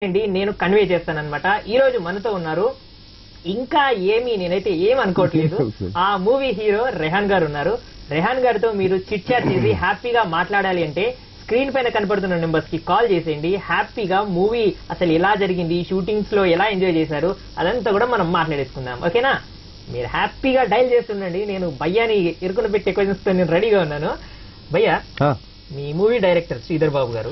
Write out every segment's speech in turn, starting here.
అండి నేను కన్వే చేస్తానన్నమాట. ఈ రోజు మనతో ఉన్నారు ఇంకా ఏమీ నేనైతే ఏం అనుకోవట్లేదు ఆ మూవీ హీరో రెహాన్ గారు ఉన్నారు. రెహాన్ గారితో మీరు చిట్ చాట్ చేసి హ్యాపీగా మాట్లాడాలి అంటే స్క్రీన్ పైన కనపడుతున్న నెంబర్స్ కి కాల్ చేసేయండి. హ్యాపీగా మూవీ అసలు ఎలా జరిగింది, షూటింగ్స్ లో ఎలా ఎంజాయ్ చేశారు అదంతా కూడా మనం మాట్లాడేసుకుందాం. ఓకేనా? మీరు హ్యాపీగా డైల్ చేస్తుండండి. నేను భయ్యాని ఇరుకుని పెట్టే క్వశ్చన్స్ తో నేను రెడీగా ఉన్నాను. భయ్యా, మీ మూవీ డైరెక్టర్ శ్రీధర్ బాబు గారు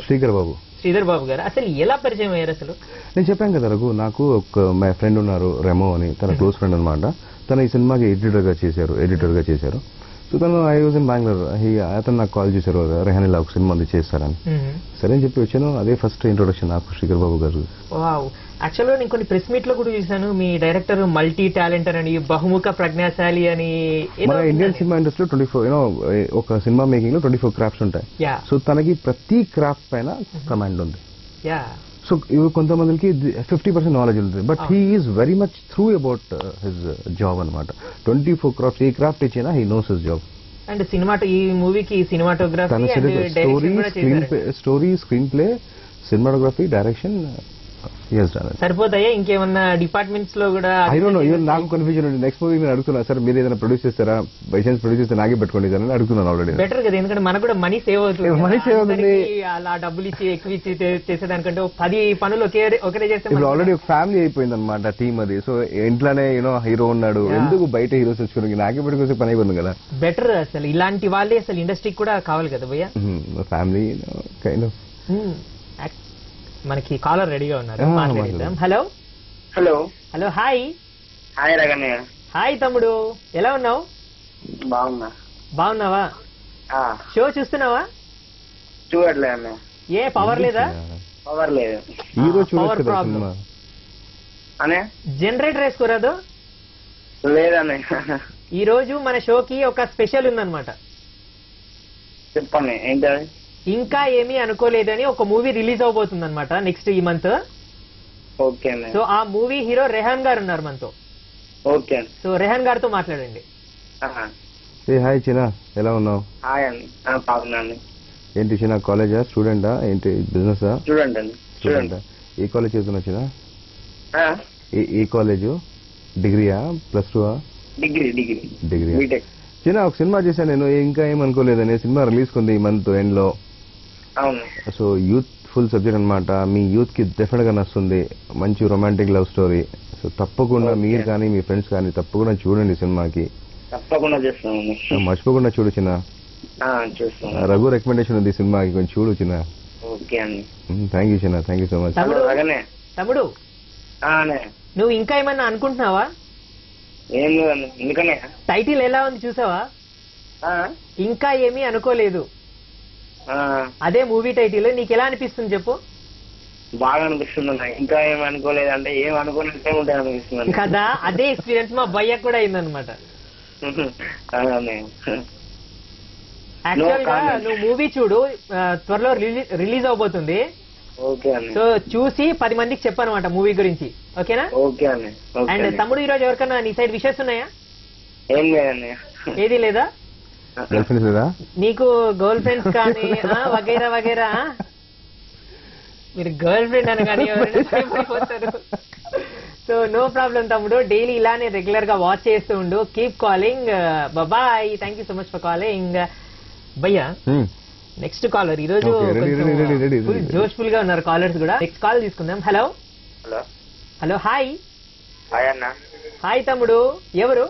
అసలు ఎలా పరిచయం అయ్యారు? అసలు నేను చెప్పాను కదా రఘు, నాకు ఒక మై ఫ్రెండ్ ఉన్నారు రెమో అని, తన క్లోజ్ ఫ్రెండ్ అనమాట. తను ఈ సినిమాకి ఎడిటర్ గా చేశారు. సో తను ఐ వాజ్ ఇన్ బెంగళూరు. అతను నాకు కాల్ చేశారు, రెహాన్ ఇలా ఒక సినిమా చేస్తారని. సరే అని చెప్పి వచ్చాను. అదే ఫస్ట్ ఇంట్రొడక్షన్ నాకు శ్రీధర్ బాబు గారు. యాక్చువల్గా నేను కొన్ని ప్రెస్ మీట్ లో కూడా చూసాను, మీ డైరెక్టర్ మల్టీ టాలెంటర్ అని, బహుముఖ ప్రజ్ఞాశాలి అని. మన ఇండియన్ సినిమా ఇండస్ట్రీలో 24 ఒక సినిమా మేకింగ్ లో 24 క్రాఫ్ట్స్ ఉంటాయి. సో తనకి ప్రతి క్రాఫ్ట్ పైన కమాండ్ ఉంది. సో ఇవి కొంతమందికి 50% నాలెడ్జ్ ఉంటుంది, but he is very much through about his job అనమాట. 24 క్రాఫ్ట్స్ ఏ క్రాఫ్ట్ ఇచ్చినా he knows his job. And ఈ మూవీకి cinematography, story, screen play, cinematography, direction సరిపోతాయా? ఇంకేమన్నా డిపార్ట్మెంట్స్ లో కూడా? ఐ డోంట్ నో, ఈవెన్ నాకు కన్ఫ్యూజన్ ఉంది. నెక్స్ట్ మూవీ నేను అడుగుతున్నా, సార్ మీరు ఏదైనా ప్రొడ్యూస్ చేస్తారా, బై ఛాన్స్ ప్రొడ్యూస్ చేస్తే నాకే పెట్టుకోండి అని అడుగుతున్నాను ఆల్రెడీ. బెటర్ కదా, ఎందుకంటే మనకు కూడా మనీ సేవ్ అవుతుంది. అలా డబ్బులు ఇచ్చి ఎక్కువ ఇచ్చి చేసేదానికంటే 10 పనులు ఒకటే చేస్తే ఇప్పుడు ఆల్రెడీ ఒక ఫ్యామిలీ అయిపోయింది అనమాట టీమ్ అది. సో ఇంట్లోనే హీరో ఉన్నాడు, ఎందుకు బయట హీరోస్ వచ్చుకోవడానికి, నాకే పెట్టుకోసే పని అయిపోతుంది కదా. బెటర్ అసలు ఇలాంటి వాళ్ళే అసలు ఇండస్ట్రీకి కూడా కావాలి కదా భయ్యా. Family kind of. మనకి కాలర్ రెడీగా ఉన్నారు, మాట్లాడేద్దాం. Hello hello hello hi. Hi రగన్నయ్య. హాయ్ తమ్ముడు, ఎలా ఉన్నావు? బాగున్నావా? షో చూస్తున్నావా? చూడట్లే అన్న. ఏ పవర్ లేదా? పవర్ లేదు. పవర్ ప్రాబ్లం అనే జనరేటర్ వేసుకోరాదు? లేదన్నయ్య. ఈ రోజు మన షోకి ఒక స్పెషల్ ఉందన్నమాట. చెప్పండి ఏంటది? ఇంకా ఏమీ అనుకోలేదని ఒక మూవీ రిలీజ్ అవబోతుంది అనమాట నెక్స్ట్ ఈ మంత్. ఓకే. సో ఆ మూవీ హీరో రెహాన్ గారు ఉన్నారు మనతో. ఓకే. సో రెహాన్ గారితో మాట్లాడండి. హాయ్ చిన్న, ఎలా ఉన్నావు? హాయ్ అండి, బాగున్నాను. ఏంటి చిన్న, కాలేజా, స్టూడెంటా, ఏంటి బిజినెస్? స్టూడెంట్ అండి. స్టూడెంట్. ఏ కాలేజ్ చదువుతున్నా చిన్న? ఏ కాలేజ్? డిగ్రీయా, +2? డిగ్రీ. చిన్న ఒక సినిమా చేశాను నేను, ఇంకా ఏమనుకోలేదని. సినిమా రిలీజ్ కుంది ఈ మంత్ ఎండ్ లో. సో యూత్ ఫుల్ సబ్జెక్ట్ అనమాట. మీ యూత్ కి డెఫినెట్ గా నచ్చుతుంది. మంచి రొమాంటిక్ లవ్ స్టోరీ. సో తప్పకుండా మీరు కానీ మీ ఫ్రెండ్స్ కానీ తప్పకుండా చూడండి సినిమాకి. తప్పకుండా చేస్తాను, మర్చిపోకుండా చూడు చిన్న. రఘు రికమెండేషన్ ఉంది సినిమాకి, కొంచెం చూడు చిన్న. ఓకే అండి. థ్యాంక్ యూ చిన్న, థ్యాంక్ యూ సో మచ్. తమ్ముడు, నువ్వు ఇంకా ఏమన్నా అనుకుంటున్నావా? ఏం లేదండి. ఎందుకనే టైటిల్ ఎలా ఉంది చూసావా? ఇంకా ఏమీ అనుకోలేదు, అదే మూవీ టైటిల్. నీకు ఎలా అనిపిస్తుంది చెప్పు? బాగా అనిపిస్తుంది. ఇంకా ఏం అనుకోలేదు అంటే ఏం అనుకోలేదే ఉంటాయి అనిపిస్తుంది కదా. అదే ఎక్స్పీరియన్స్ మా భయ్యకు కూడా అయిందనమాట. యాక్చువల్ గా నువ్వు మూవీ చూడు, త్వరలో రిలీజ్ అవబోతుంది. సో చూసి 10 మందికి చెప్పనమాట మూవీ గురించి. ఓకేనా? అండ్ తమ్ముడు, ఈ రోజు ఎవరికన్నా నీ సైడ్ విషెస్ ఉన్నాయా? ఏం లేదండి. ఏది లేదా? నీకు గర్ల్ ఫ్రెండ్స్ కానీ వగైరా వగైరా? మీరు గర్ల్ ఫ్రెండ్ అని కానీ ఎవరైనా. సో నో ప్రాబ్లం తమ్ముడు, డైలీ ఇలానే రెగ్యులర్ గా వాచ్ చేస్తూ ఉండు. Keep calling. Bye. Thank you so much for calling. భయ్యా, నెక్స్ట్ కాలర్ ఈ రోజు ఫుల్ జోష్ఫుల్ గా ఉన్నారు కాలర్స్ కూడా. నెక్స్ట్ కాల్ తీసుకుందాం. Hello hello hi. హాయ్ అన్న. హాయ్ తమ్ముడు, ఎవరు?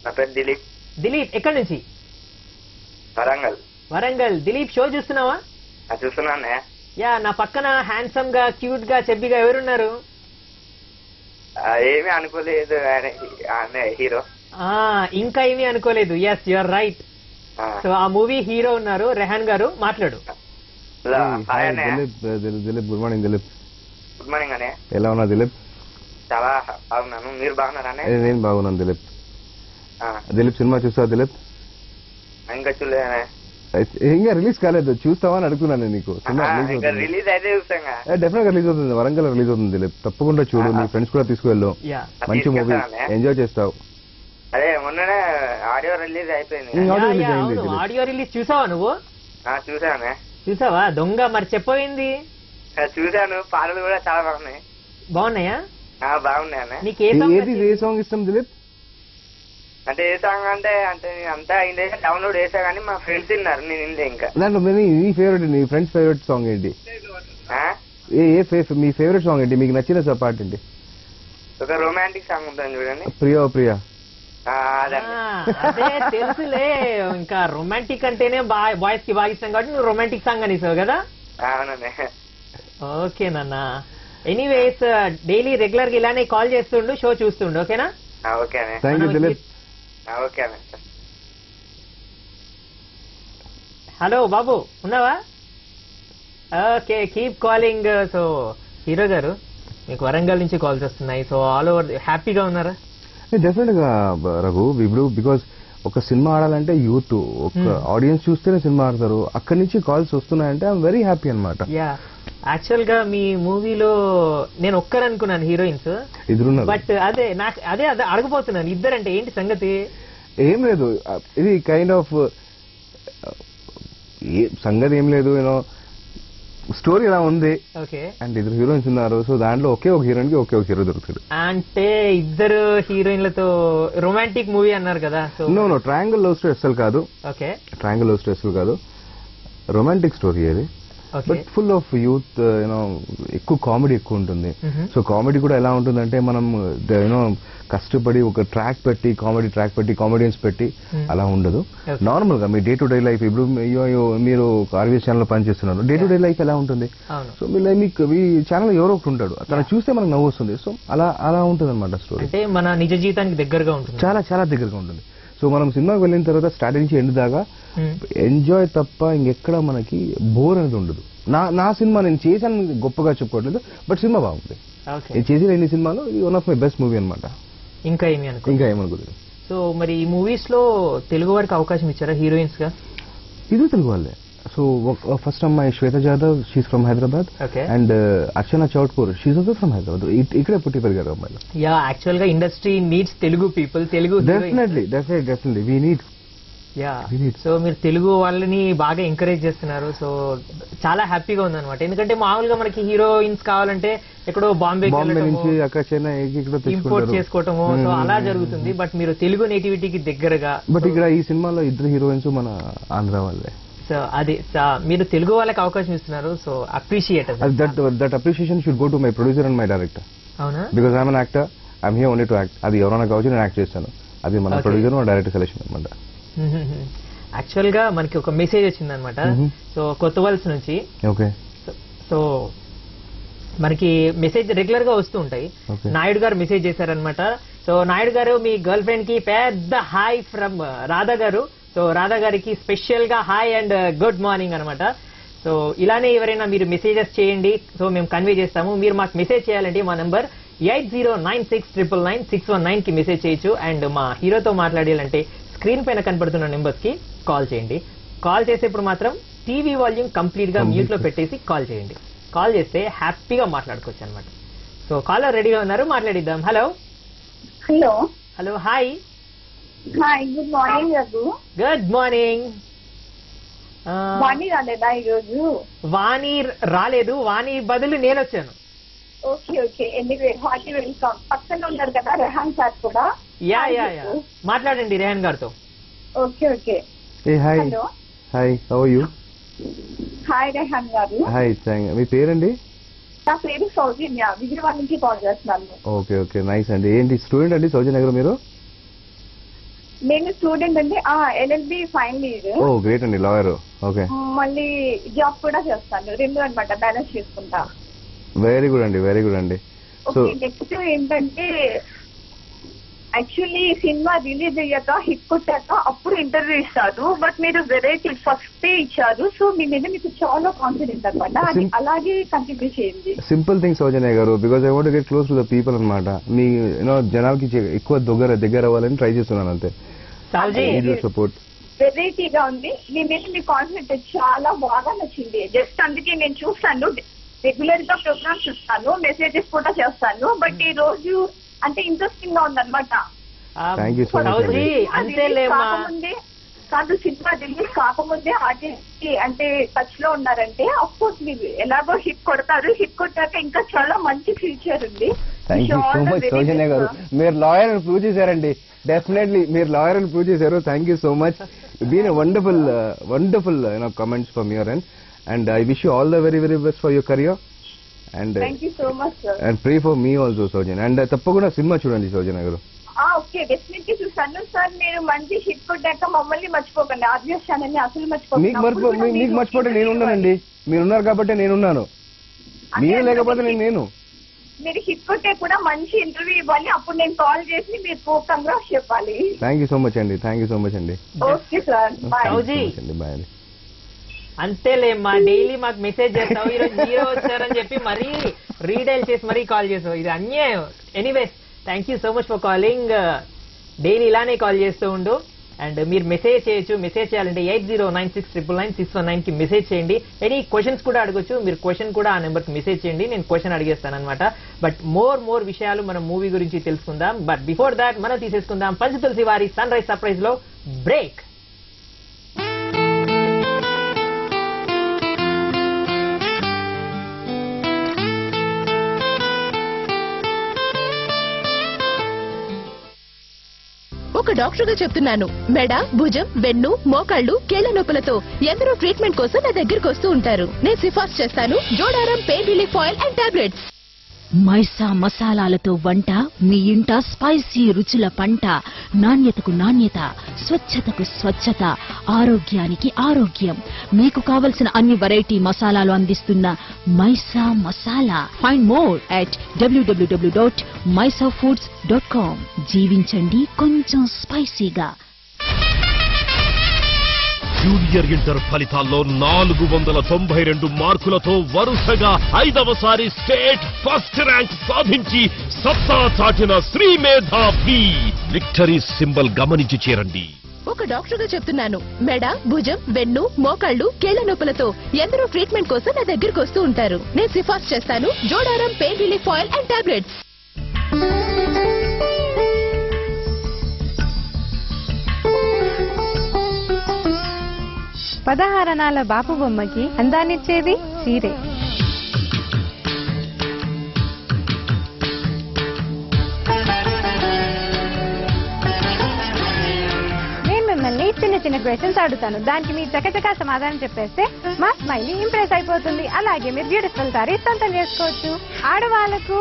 నా పేరు దిలీప్. దిలీప్, ఎక్కడి నుంచి? వరంగల్. దిలీప్, షో చూస్తున్నావా? చూస్తున్నానే. యా, నా పక్కన హ్యాండ్సమ్ గా, క్యూట్ గా, చెబ్బిగా ఎవరున్నారు? ఏమీ అనుకోలేదు హీరో. ఇంకా ఏమీ అనుకోలేదు. Yes, you are right. So ఆ మూవీ హీరో ఉన్నారు రెహాన్ గారు, మాట్లాడు. Dilip, good morning. Dilip, good morning అనే. ఎలా ఉన్నా దిలీప్? చాలా బాగున్నాను, మీరు బాగున్నారా? నేను బాగున్నాను దిలీప్. దిలీప్, సినిమా చూస్తావా దిలీప్? ఇంకా చూడలేదనే. ఇంకా రిలీజ్ కాలేదు, చూస్తావా అని అడుగుతున్నాను నీకు. రిలీజ్ అయితే చూస్తాగా. డెఫినెట్ గా రిలీజ్ అవుతుంది, వరంగల్ రిలీజ్ అవుతుంది దిలీప్. తప్పకుండా చూడు, నీ ఫ్రెండ్స్ కూడా తీసుకువెళ్ళు. మంచి మూవీ, ఎంజాయ్ చేస్తావు. అదే మొన్ననే ఆడియో రిలీజ్ అయిపోయింది. ఆడియో రిలీజ్ చూసావా నువ్వు? చూసానే. చూసావా? దొంగ, మరి చెప్పయింది. చూసాను, పాటలు కూడా చాలా బాగున్నాయి. బాగున్నాయా? బాగున్నాయన్న. నీకు ఏ సాంగ్ ఏది ఏ సాంగ్ ఇష్టం దిలీప్? అంటే ఏ సాంగ్ అంటే నేను అంతా డౌన్లోడ్ చేసా కానీ మా ఫ్రెండ్స్ విన్నారు, నేను వినలే ఇంకా. దాంట్లో నీ ఫేవరెట్, నీ ఫ్రెండ్స్ ఫేవరెట్ సాంగ్ ఏంటి? మీ ఫేవరెట్ సాంగ్ ఏంటి, మీకు నచ్చిన పాట ఏంటి? ఒక రొమాంటిక్ సాంగ్ ఉంటుంది చూడండి, ప్రియా ప్రియా. అదే తెలుసులే, ఇంకా రొమాంటిక్ అంటేనే బాయ్స్ కి బాగా ఇష్టం కాబట్టి నువ్వు రొమాంటిక్ సాంగ్ అనేసావు కదా. అవునండి. ఓకే నాన్న, ఎనీవేస్ డైలీ రెగ్యులర్ గా ఇలానే కాల్ చేస్తుండు, షో చూస్తుండు. ఓకేనా? ఓకే అన్న. Thank you Dilip. ఓకే అన్న. హలో బాబు, ఉన్నావా? Okay, keep calling. So hero గారు, మీకు వరంగల్ నుంచి కాల్స్ వస్తున్నాయి. సో ఆల్ ఓవర్ హ్యాపీగా ఉన్నారా? డెఫినెట్ గా రఘు, ఇప్పుడు బికాస్ ఒక సినిమా ఆడాలంటే యూత్ ఒక ఆడియన్స్ చూస్తేనే సినిమా ఆడతారు. అక్కడి నుంచి కాల్స్ వస్తున్నాయంటే ఐఎమ్ వెరీ హ్యాపీ అనమాట. యా, యాక్చువల్ గా మీ మూవీలో నేను ఒక్కరనుకున్నాను హీరోయిన్స్, ఇద్దరున్నారు. బట్ అదే నాకు అదే అడగబోతున్నాను, ఇద్దరంటే ఏంటి సంగతి? ఏం లేదు, ఇది కైండ్ ఆఫ్ సంగతి ఏం లేదు, యూనో స్టోరీ ఇలా ఉంది. ఓకే. అండ్ ఇద్దరు హీరోయిన్స్ ఉన్నారు, సో దాంట్లో ఒకే ఒక హీరోయిన్ కి ఒకే ఒక హీరో దొరుకుతాడు. అంటే ఇద్దరు హీరోయిన్లతో రొమాంటిక్ మూవీ అన్నారు కదా. So no triangle love story అసలు కాదు. ఓకే, ట్రయాంగిల్ లవ్ స్టోరీ అసలు కాదు, రొమాంటిక్ స్టోరీ అది. But full of youth, you know ఎక్కువ కామెడీ ఎక్కువ ఉంటుంది. సో కామెడీ కూడా ఎలా ఉంటుందంటే మనం యూనో కష్టపడి ఒక ట్రాక్ పెట్టి కామెడీ ట్రాక్ పెట్టి కామెడియన్స్ పెట్టి అలా ఉండదు. నార్మల్ గా మీ డే టు డే లైఫ్, ఇప్పుడు మీరు ఆర్వీఎస్ ఛానల్ పనిచేస్తున్నారు, డే టు డే లైఫ్ ఎలా ఉంటుంది. సో మీకు మీ ఛానల్ ఎవరో ఒకటి ఉంటాడు, అతను చూస్తే మనకు నవ్వు వస్తుంది. సో అలా ఉంటుంది అనమాట స్టోరీ. అంటే మన నిజ జీవితానికి దగ్గరగా ఉంటుంది, చాలా చాలా దగ్గరగా ఉంటుంది. సో మనం సినిమాకి వెళ్ళిన తర్వాత స్టార్ట్ నుంచి ఎండ్ దాకా ఎంజాయ్ తప్ప ఇంకెక్కడ మనకి బోర్ అనేది ఉండదు. నా సినిమా నేను చేశాను గొప్పగా చెప్పుకోవట్లేదు, బట్ సినిమా బాగుంది. నేను చేసిన ఎన్ని సినిమాలు one of my best movie అనమాట. ఇంకా ఏమనుకోలేదు. సో మరి ఈ మూవీస్ లో తెలుగు వారికి అవకాశం ఇచ్చారా హీరోయిన్స్ గా? ఇది తెలుగు వాళ్ళే. సో ఫస్ట్ అమ్మాయి Shweta Jadhav, she's from Hyderabad. And Archana Chautpur, she's also from Hyderabad. ఇక్కడే పుట్టి పెరిగారు అమ్మాయిలు. యా, యాక్చువల్ గా industry needs Telugu people, Telugu definitely we need. Ya, so మీరు తెలుగు వాళ్ళని బాగా ఎంకరేజ్ చేస్తున్నారు. సో చాలా హ్యాపీగా ఉందన్నమాట. ఎందుకంటే మామూలుగా మనకి హీరోయిన్స్ కావాలంటే ఎక్కడో బాంబే నుంచి అక్కడ చెన్నై ఇంపోర్ట్ చేసుకోవటము, సో అలా జరుగుతుంది. బట్ మీరు తెలుగు నేటివిటీకి దగ్గరగా. బట్ ఇక్కడ ఈ సినిమాలో ఇద్దరు హీరోయిన్స్ మన ఆంధ్ర వాళ్ళే. సో అది మీరు తెలుగు వాళ్ళకి అవకాశం ఇస్తున్నారు. So appreciate. That appreciation should go to my producer and my director. అవునా? Because I'm an actor, I'm here only to act. అది ఎవరైనా కావచ్చు, నేను యాక్ట్ చేస్తాను. అది మన ప్రొడ్యూసర్ అండ్ డైరెక్టర్ సెలెక్షన్ అనమాట. యాక్చువల్ గా మనకి ఒక మెసేజ్ వచ్చింది అనమాట. సో కొత్త వలస నుంచి. ఓకే. సో మనకి మెసేజ్ రెగ్యులర్ గా వస్తూ ఉంటాయి. నాయుడు గారు మెసేజ్ చేశారనమాట. సో నాయుడు గారు, మీ గర్ల్ ఫ్రెండ్ కి పెద్ద హాయ్ ఫ్రమ్ రాధా గారు. సో రాధా గారికి స్పెషల్ గా హాయ్ అండ్ గుడ్ మార్నింగ్ అనమాట. సో ఇలానే ఎవరైనా మీరు మెసేజెస్ చేయండి, సో మేము కన్వే చేస్తాము. మీరు మాకు మెసేజ్ చేయాలంటే మా నంబర్ 8096999619 కి మెసేజ్ చేయొచ్చు. అండ్ మా హీరోతో మాట్లాడాలంటే స్క్రీన్ పైన కనపడుతున్న నెంబర్స్ కి కాల్ చేయండి. కాల్ చేసేప్పుడు మాత్రం టీవీ వాల్యూమ్ కంప్లీట్ గా మ్యూట్ లో పెట్టేసి కాల్ చేయండి. కాల్ చేస్తే హ్యాపీగా మాట్లాడుకోవచ్చు అనమాట. సో కాలర్ రెడీగా ఉన్నారు, మాట్లాడిద్దాం. Hello hello hi. Good morning Raghu. Good morning. Vani రాలేదా ఈరోజు? వాణి రాలేదు, వాణి బదులు నేను వచ్చాను. Okay okay, anyway hearty welcome. పక్కన ఉన్నారు కదా రెహాన్ సార్ కూడా. యా మాట్లాడండి రెహాన్ గారితో. Okay okay. Hi. Hello hi, how are you? Hi Rehan గారు. హాయ్, మీ పేరండి? నా పేరు సౌజన్య, విజయవాడ నుంచి కాల్ చేస్తున్నాను. ఓకే ఓకే, నైస్ అండి. ఏంటి స్టూడెంట్ అండి సౌజన్య గారు మీరు? నేను స్టూడెంట్ అండి, LLB ఫైనల్ ఇయర్. ఓ గ్రేట్ అండి, లాయర్. ఓకే. మళ్ళీ జాబ్ కూడా చేస్తాను, రెండు అనమాట, బ్యాలెన్స్ చేసుకుంటా. వెరీ గుడ్ అండి, వెరీ గుడ్ అండి. సో నెక్స్ట్ ఏంటంటే యాక్చువల్లీ సినిమా రిలీజ్ అయ్యాక హిట్ కొట్టాక అప్పుడు ఇంటర్వ్యూ ఇస్తారు, బట్ మీరు వెరైటీ ఫస్ట్ ఇచ్చారు. సో మీ మీద మీకు చాలా కాన్ఫిడెంట్ అనమాట, అది అలాగే కంటిన్యూ చేయండి. సింపుల్ థింగ్ సౌజన్య గారు, because I want to get close to the people అనమాట. మీ జనాలకి ఎక్కువ దగ్గర అవ్వాలని ట్రై చేస్తున్నాను అంతే. సపోర్ట్ వెరైటీగా ఉంది, మీ మీద మీ కాన్ఫిడెంట్ చాలా బాగా నచ్చింది. జస్ట్ అందుకే నేను చూస్తాను, రెగ్యులర్ గా ప్రోగ్రామ్ చూస్తాను, మెసేజెస్ కూడా చేస్తాను. బట్ ఈ రోజు అంటే ఇంట్రెస్టింగ్ గా ఉందన్నమాట. కాదు సినిమా రిలీజ్ కాకముందే ఆర్టిస్ట్ అంటే టచ్ లో ఉన్నారంటే అఫ్ కోర్స్ మీరు ఎలాగో హిట్ కొడతారు. హిట్ కొట్టాక ఇంకా చాలా మంచి ఫ్యూచర్ ఉంది. థ్యాంక్ యూ సో మచ్ సౌజన్య గారు, మీరు లాయర్ అని ప్రూవ్ చేశారండి. డెఫినెట్లీ మీరు లాయర్ అని ప్రూవ్ చేశారు. Thank you so much. Been a wonderful comments from your end and I wish you all the very very best for your career and thank you so much sir. And pray for me also Soujanya. And తప్పకుండా సినిమా చూడండి సౌజన్య గారు. Okay definitely చూసాను sir. మీరు మంచి hit కొట్టాక మమ్మల్ని మర్చిపోకండి. RBS channel ని అసలు మీకు మర్చిపోతే నేనున్నానండి. మీరున్నారు కాబట్టి నేనున్నాను. మీరు లేకపోతే నేను మీరు హిట్ కొట్టే కూడా మంచి ఇంటర్వ్యూ ఇవ్వాలి. అప్పుడు నేను కాల్ చేసి మీరు కంగ్రాట్స్ చెప్పాలి. థ్యాంక్ యూ సో మచ్ అండి. థ్యాంక్ యూ సో మచ్ అండి. Okay sir bye. బాయ్ అండి. అంతేలేమ్మా, డైలీ మాకు మెసేజ్ చేస్తావు ఈరోజు హీరో వచ్చారని చెప్పి మరీ రీడైల్ చేసి మరీ కాల్ చేసావు. ఇది అన్యాయం. Anyways thank you so much for calling. Daily ఇలానే కాల్ చేస్తూ ఉండు. అండ్ మీరు మెసేజ్ చేయొచ్చు. మెసేజ్ చేయాలంటే 8096999619 కి మెసేజ్ చేయండి. ఎనీ క్వశ్చన్స్ కూడా అడగొచ్చు. మీరు క్వశ్చన్ కూడా ఆ నెంబర్కి మెసేజ్ చేయండి. నేను క్వశ్చన్ అడిగేస్తాను అనమాట. బట్ మోర్ విషయాలు మనం మూవీ గురించి తెలుసుకుందాం. బట్ బిఫోర్ దాట్ మనం తీసేసుకుందాం పంచతులసి వారి సన్ రైజ్ సర్ప్రైజ్ లో బ్రేక్. ఒక డాక్టర్ గా చెప్తున్నాను, మెడ, భుజం, వెన్ను, మోకాళ్లు, కీళ్ల నొప్పులతో ఎందరో ట్రీట్మెంట్ కోసం నా దగ్గరకు వస్తూ ఉంటారు. నేను సిఫార్సు చేస్తాను జోడారం pain relief oil and tablets. Mysa మసాలాలతో వంట, మీ ఇంట స్పైసీ రుచుల పంట. నాణ్యతకు నాణ్యత, స్వచ్ఛతకు స్వచ్ఛత, ఆరోగ్యానికి ఆరోగ్యం. మీకు కావలసిన అన్ని వెరైటీ మసాలాలు అందిస్తున్న Mysa masala. Find more at www.mysafoods.com. జీవించండి కొంచెం స్పైసీగా. జూనియర్ ఇంటర్ ఫలితాల్లో 492 మార్కులతో వరుసగా 5వసారి స్టేట్ ఫస్ట్ ర్యాంక్ సాధించి సత్తా చాటిన శ్రీమేధావి. విక్టరీ సింబల్ గమనించి చేరండి. ఒక డాక్టర్ గా చెప్తున్నాను, మెడ, భుజం, వెన్ను, మోకాళ్లు, కీళ్ల నొప్పులతో ఎందరో ట్రీట్మెంట్ కోసం నా దగ్గరకు వస్తూ ఉంటారు. నేను సిఫార్సు చేస్తాను జోడారం pain relief oil and tablets. పదహారణాల బాపు బొమ్మకి అందాన్నిచ్చేది చీరే. నేను మిమ్మల్ని చిన్న క్వశ్చన్స్ అడుగుతాను. దానికి మీరు చకచకా సమాధానం చెప్పేస్తే మా స్మైలీ ఇంప్రెస్ అయిపోతుంది. అలాగే మీరు బ్యూటిఫుల్ సారీ సొంతం చేసుకోవచ్చు. ఆడవాళ్లకు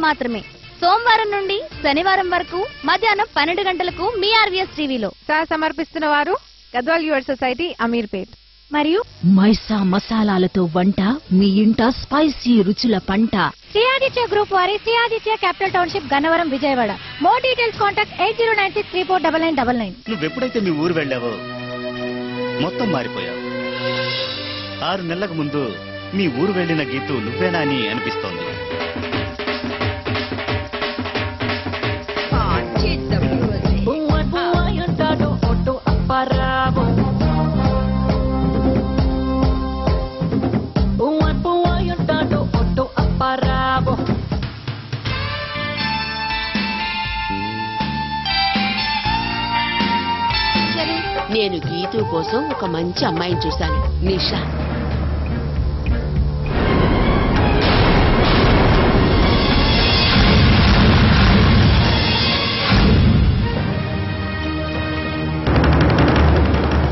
మాత్రమే సోమవారం నుండి శనివారం వరకు మధ్యాహ్నం 12 గంటలకు మీ ఆర్వీఎస్ టీవీలో. సమర్పిస్తున్న వారు గద్వాల్ యువర్ సొసైటీ అమీర్పేట్ మరియు మైసా మసాలాలతో వంట, మీ ఇంట స్పైసీ రుచుల పంట. శ్రీఆదిత్య గ్రూప్ వారి Sri Aditya capital township Gannavaram Vijayawada. More details contact 8096349999. నువ్వెప్పుడైతే మీ ఊరు వెళ్ళావో మొత్తం మారిపోయావు. 6 నెలలకు ముందు మీ ఊరు వెళ్లిన గీతు నువ్వేనా అని అనిపిస్తోంది. నేను గీతు కోసం ఒక మంచి అమ్మాయిని చూశాను, Nisha.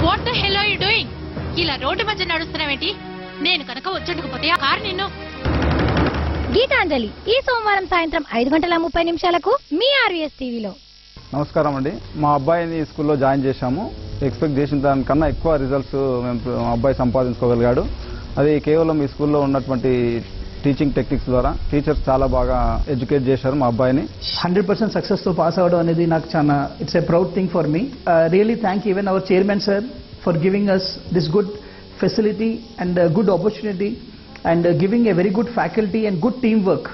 What the hell are you doing? ఇలా రోడ్డు మధ్య నడుస్తున్నావేంటి? నేను కనుక వచ్చేటకపోతే ఆ కారు నిన్ను. గీతాంజలి ఈ సోమవారం సాయంత్రం 5:30 మీ ఆర్వీఎస్ టీవీలో. నమస్కారం అండి. మా అబ్బాయిని స్కూల్లో జాయిన్ చేశాము. ఎక్స్పెక్ట్ చేసిన దానికన్నా ఎక్కువ రిజల్ట్స్ మా అబ్బాయి సంపాదించుకోగలిగాడు. అది కేవలం ఈ స్కూల్లో ఉన్నటువంటి టీచింగ్ టెక్నిక్స్ ద్వారా. టీచర్స్ చాలా బాగా ఎడ్యుకేట్ చేశారు మా అబ్బాయిని. 100% సక్సెస్ తో పాస్ అవడం అనేది నాకు చాలా it's a proud thing for me. Really thank even our chairman sir for giving us this good facility and good opportunity and giving a very good faculty and good teamwork.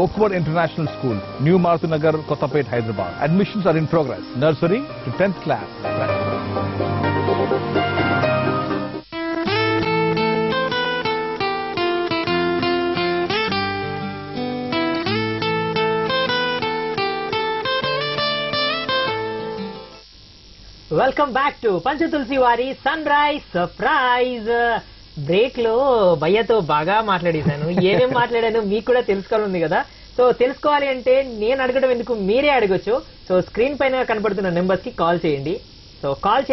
Oakwood International School, New Maruthanagar, Kottapet, Hyderabad. Admissions are in progress. Nursery to 10th class. Welcome back to Panchatulasi వారి sun rise surprise. Break లో భయ్యతో బాగా మాట్లాడేశాను. ఏమేం మాట్లాడాను మీకు కూడా తెలుసుకోవాలని కదా. So తెలుసుకోవాలి అంటే నేను అడగడం ఎందుకు, మీరే అడగొచ్చు. సో స్క్రీన్ పైన కనపడుతున్న నెంబర్స్ కి కాల్ చేయండి. So call